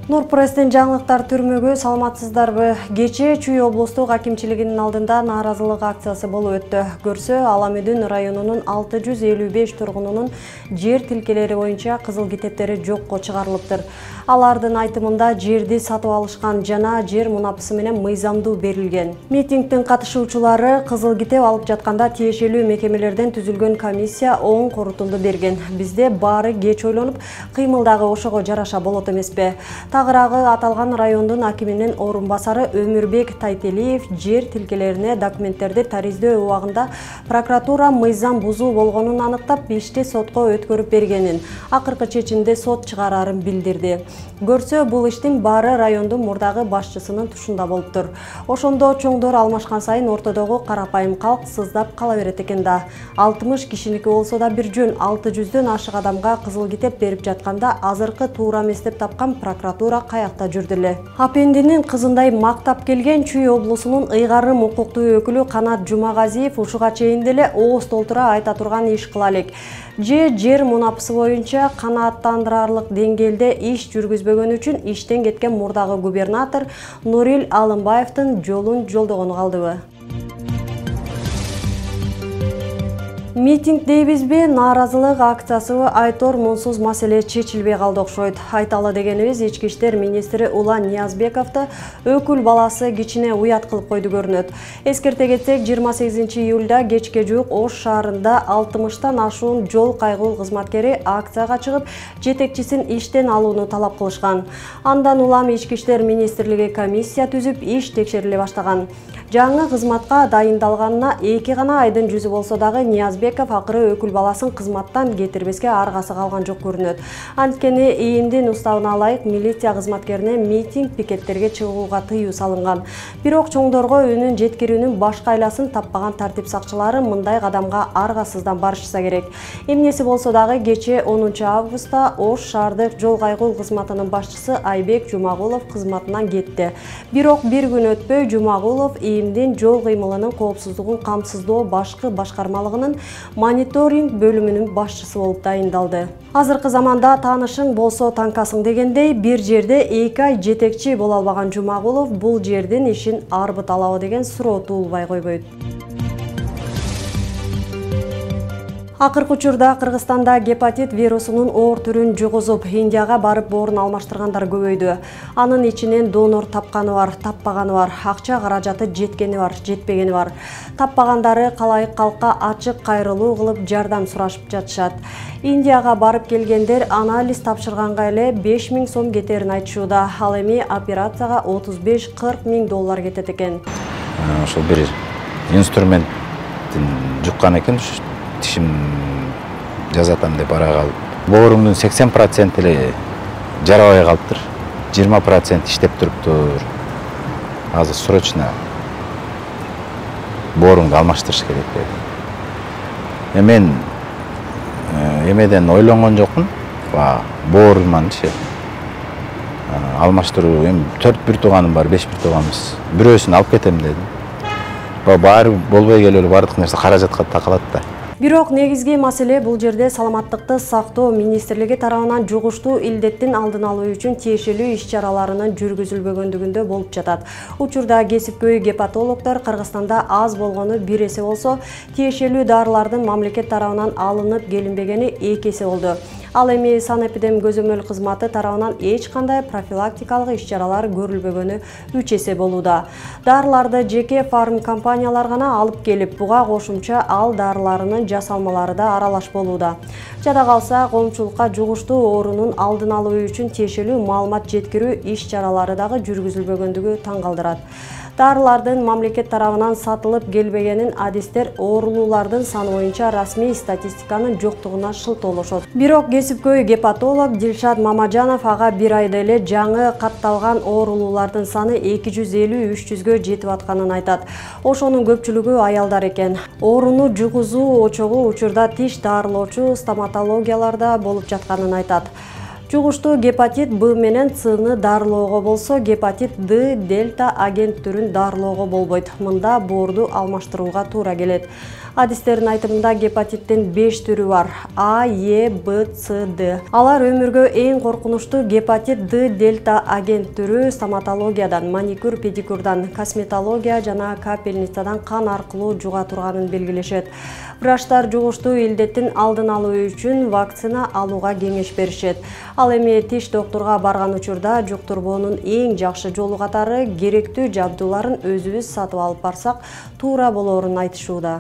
Нурпресстен жаңылыктар түрмөгү саламатсыздарбы. Кече Чүй облустук акимчилигинин алдында нааразылык акциясы болуп өттү. Көрсө Аламүдүн районунун 655 тургунунун жер тилкелери боюнча кызыл китептери жокко чыгарылыптыр. Алардын айтымында жерди сатып алышкан жана жер мунапысы менен мыйзамдуу берилген. Митингдин катышуучулары кызыл китеп алып жатканда тиешелүү мекемелерден түзүлгөн комиссия оң корутунду берген. Бизде баары кеч ойлонуп, кыймылдагы ошого жараша болот эмеспи? Тагыраагы аталган райондун акиминин орун басары Өмүрбек Тайтелиев жер тилкелерине документтерди тариздөө убагында прокуратура мыйзам бузуу болгонун аныктап, ишти сотко өткөрүп бергенин, акыркы чечимде сот чыгарарын билдирди. Көрсө, бул иштин баары райондун мурдагы башчысынын тушунда болуптур. Ошондо чоңдор алмашкан сайын ортодогу карапайым калк сыздап кала берет экен да. 60 кишиники болсо да бир жөн 600дөн ашык адамга кызыл китеп берип жатканда азыркы туура эмес деп тапкан прокуратура каякта жүрдү эле. Апендинин кызындай мактап келген Чүй облусунун ыйгарым укуктуу өкүлү Канат Жумагазиев ушуга чейин деле ооз толтура айта турган иш кыла элек. Жер мунапысы боюнча канааттандырарлык деңгээлде иш жүргүзбөгөн үчүн иштен кеткен мурдагы губернатор Нурил Алымбаевдин жолун жолдогону калдыбы? Митинг дейбизби, нааразылык акциясыбы айтор мунсуз маселе чечилбей калды окшойт. Айталы дегенибиз ички иштер министри Улан Ниязбековду өкүл баласы кичине уят кылып койду көрүнөт. Эскерте кетсек, 28-июлда кечке жуук Ош шаарында 60тан ашуун жол кайгыл кызматкери акцияга чыгып, жетекчисин иштен алууну талап кылышкан. Андан улам ички иштер министрлиги комиссия түзүп, иш текшериле баштаган. Жаңы кызматка дайындалганына 2 гана айдын жүзү болсо дагы Ниязбеков акыры өкүл баласын кызматтан кетирбеске аргасы калган жок көрүнөт. Анткени ИИМдин уставына ылайык милиция кызматкерине митинг пикеттерге чыгууга тыюу салынган. Бирок чоңдорго үнүн жеткирүүнүн башка айласын таппаган тартип сакчылары мындай кадамга аргасыздан барышса керек. Эмнеси болсо дагы кече 10 августта Ош шаардык жол кайгыл кызматынын башчысы Айбек Жумагулов кызматынан кетти. Бирок бир күн өтпөй Жумагулов ИИМдин жол кыймылынын коопсуздугун камсыздоо башкы башкармалыгынын мониторинг бөлүмүнүн башчысы болуп дайындалды. Азыркы заманда таанышың болсо танкасың дегендей, бир жерде 2 ай жетекчи боло албаган Жумагулов бул жердин ишин арбыт алабы деген суроо туулбай койбойт. Акыркы учурда Кыргызстанда гепатит вирусунун оор түрүн жугузуп, Индияга барып боорун алмаштыргандар көбөйдү. Анын ичинен донор тапканы бар, таппаганы бар, акча каражаты жеткени бар, жетпегени бар. Таппагандары калайык калкка ачык кайрылуу кылып жардам сурашып жатышат. Индияга барып келгендер анализ тапшырганга эле 5000 сом кетерин айтышууда. Ал эми операцияга 35-40 миң доллар кетет экен. Ошол бир инструментин жуккан экен. Тишим жазатам деп ара калып. Бооруңдун 80% эле жарабай калыптыр. 20% иштеп туруптур. Азыр срочно бооруңду алмаштырыш керек деп. Мен эмеден ойлонгон жокмун. Бооруманчы алмаштыруу, 4 бир тууганым бар, 5 бир тууганыбыз. Бирөөсүн алып кетем дедим. Баары болбой келип бардык нерсе каражатка такалат да. Бирок негизги маселе бул жерде саламаттыкты сактоо министрлиги тарабынан жугуштуу илдеттин алдын алуу үчүн тиешелүү иш-чараларынын жүргүзүлбөгөндүгүндө болуп жатат. Учурда кесипкөй гепатологдор Кыргызстанда аз болгону 1 эсе болсо, тиешелүү дарылардын мамлекет тарабынан алынып келинбегени 2 эсе болду. Ал эми санэпидем көзөмөл кызматы тарабынан эч кандай профилактикалык иш-чаралар көрүлбөгөнү 3 эсе болууда. Дарыларды жеке фарм компаниялар гана алып келип, буга кошумча ал дарыларынын жасалмалары да аралаш болууда. Жада калса, коомчулукка жугуштуу оорунун алдын алуу үчүн тиешелүү маалымат жеткирүү иш-чаралары дагы жүргүзүлбөгөндүгү таң калтырат. Дарылардын мамлекет тарабынан сатылып келбегенин адистер оорулуулардын саны боюнча расмий статистиканын жоктугуна шылтоолошот. Бирок кесипкөй гепатолог Дилшат Мамажанов ага бир айда эле жаңы катталган оорулуулардын саны 250-300гө жетип атканын айтат. Ошонун көпчүлүгү аялдар экен. Ооруну жугузуу очогу учурда тиш дарылоочу стоматологияларда болуп жатканын айтат. Жугуштуу гепатит Б менен Цны дарылоого болсо, гепатит Д дельта агент түрүн дарылоого болбойт. Мында боорду алмаштырууга туура келет. Адистердин айтымында гепатиттин 5 түрү бар: А, Е, Б, С, Д. Алар өмүргө эң коркунучтуу гепатит Д дельта агент түрү стоматологиядан, маникюр, педикюрдан, косметология жана капельницадан кан аркылуу жуга турганын белгилешет. Врачтар жугуштуу илдеттин алдын алуу үчүн вакцина алууга кеңеш беришет. Ал эми тиш доктурга барган учурда жуктурбоонун эң жакшы жолу катары керектүү жабдууларын өзүбүз сатып алып барсак туура болоорун айтышууда.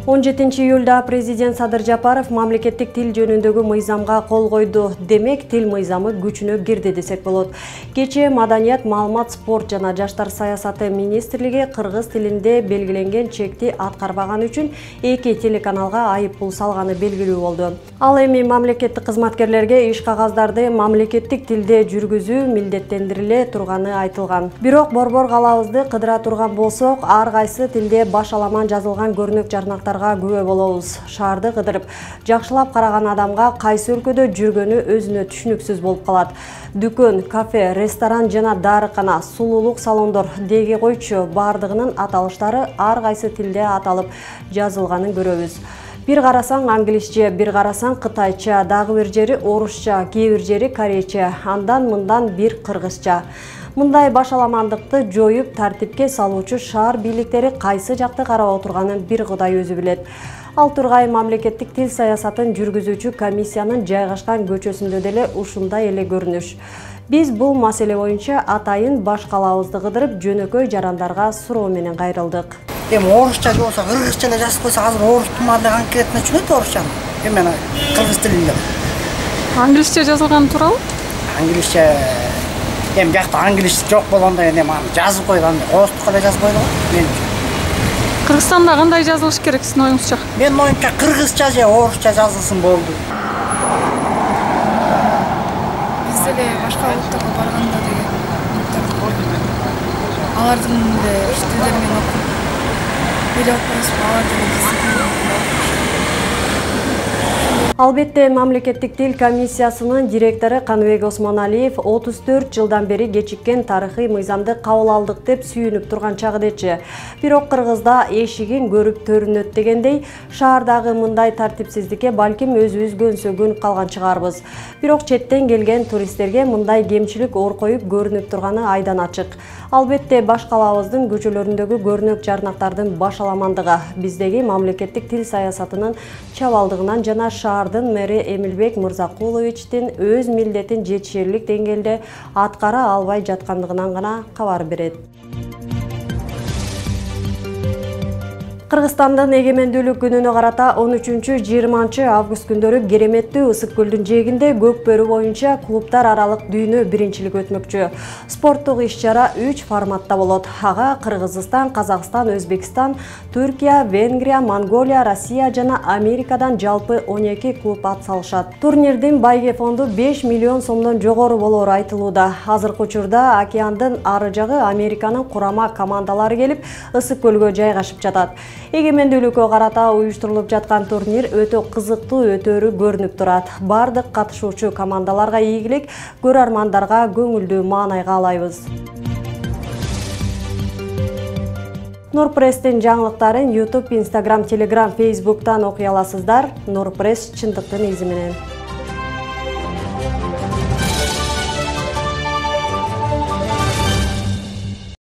17 июлда президент Садыр Жапаров мамлекеттик тил жөнүндөгү мыйзамга кол койду. Демек, тил мыйзамы күчүнө кирди десек болот. Кечээ Маданият, маалымат, спорт жана жаштар саясаты министрлиги кыргыз тилинде белгиленген чекти аткарбаган үчүн 2 телеканалга айып пул салганы белгилүү болду. Ал эми мамлекеттик кызматкерлерге иш кагаздарды мамлекеттик тилде жүргүзүү милдеттендириле турганы айтылган. Бирок борбор калабызды кыдыра турган болсок, ар кайсы тилде башаламан жазылган көрнөк жарнактар күбө болобуз. Шаарды кыдырып, жакшылап караган адамга кайсы өлкөдө жүргөнү өзүнө түшүнүксүз болуп калат. Дүкөн, кафе, ресторан жана дарыкана, сулуулук салондор деги койчу бардыгынын аталыштары ар кайсы тилде аталып жазылганын көрөбүз. Бир карасаң англисче, бир карасаң кытайча, дагы бир жери орусча, кээ бир жери корейче, андан мындан бир кыргызча. Мындай башаламандыкты жоюп тартипке салуучу шаар бийликтери кайсы жакты карап отурганын бир Кудай өзү билет. Ал тургай мамлекеттик тил саясатын жүргүзүүчү комиссиянын жайгашкан көчөсүндө деле ушундай эле көрүнүш. Биз бул маселе боюнча атайын баш калабызды кыдырып, жөнөкөй жарандарга суроо менен кайрылдык. Эми орусча болсо, кыргызча эле жазып койсо, азыр орустун баары конкретно түшүнөт орусчаны. Эми мен кыргыз тилинде. Англисче жазылган туурабы? Англисче эми жакта англис жок болгондо эми аны жазып койгон, орустук эле жазып койду мен. Кыргызстанда кандай жазылыш керек сиздин оюңузча? Менин оюмча кыргызча же орусча жазылсын болду. Биз деле башка улуттарга барганда деген алардын тилдери менен окуп билип койсуп аларды. Албетте, мамлекеттик тил комиссиясынын директору Каныбек Осмоналиев 34 жылдан бери кечиккен тарыхый мыйзамды кабыл алдык деп сүйүнүп турган чагыдечи. Бирок Кыргызда эшигин көрүп төрүнөт дегендей, шаардагы мындай тартипсиздикке балким өзүбүз көнүп калган чыгарбыз. Бирок четтен келген туристтерге мындай кемчилик оркоюп көрүнүп турганы айдан ачык. Албетте, баш калабыздын көчөлөрүндөгү көрнөк жарнактардын башаламандыгы биздеги мамлекеттик тил саясатынын чабалдыгынан жана шаардын мэри Эмилбек Мырзакуловичтин өз милдетин жетишерлик деңгээлде аткара албай жаткандыгынан гана кабар берет. Кыргызстандын эгемендүүлүк күнүнө карата 13-20 август күндөрү Кереметтүү Ысык көлдүн жээгинде көк бөрү боюнча клубтар аралык дүйнө биринчилиги өтмөкчү. Спорттук иш-чара 3 форматта болот. Ага Кыргызстан, Казакстан, Өзбекстан, Түркия, Венгрия, Монголия, Россия жана Америкадан жалпы 12 клуб атсалышат. Турнирдин байге фонду 5 миллион сомдон жогору болору айтылууда. Азыркы учурда океандын ары жагы Американын курама командалары келип, Ысык көлгө жайгашып жатат. Эгемендүүлүккө карата уюштурулуп жаткан турнир өтө кызыктуу өтөрү көрүнүп турат. Бардык катышуучу командаларга ийгилик, көрөрмандарга көңүлдүү маанай каалайбыз. Нурпресстин жаңылыктарын YouTube, Instagram, Telegram, Facebook'tan окуй аласыздар. Нурпресс чындыктын изи менен.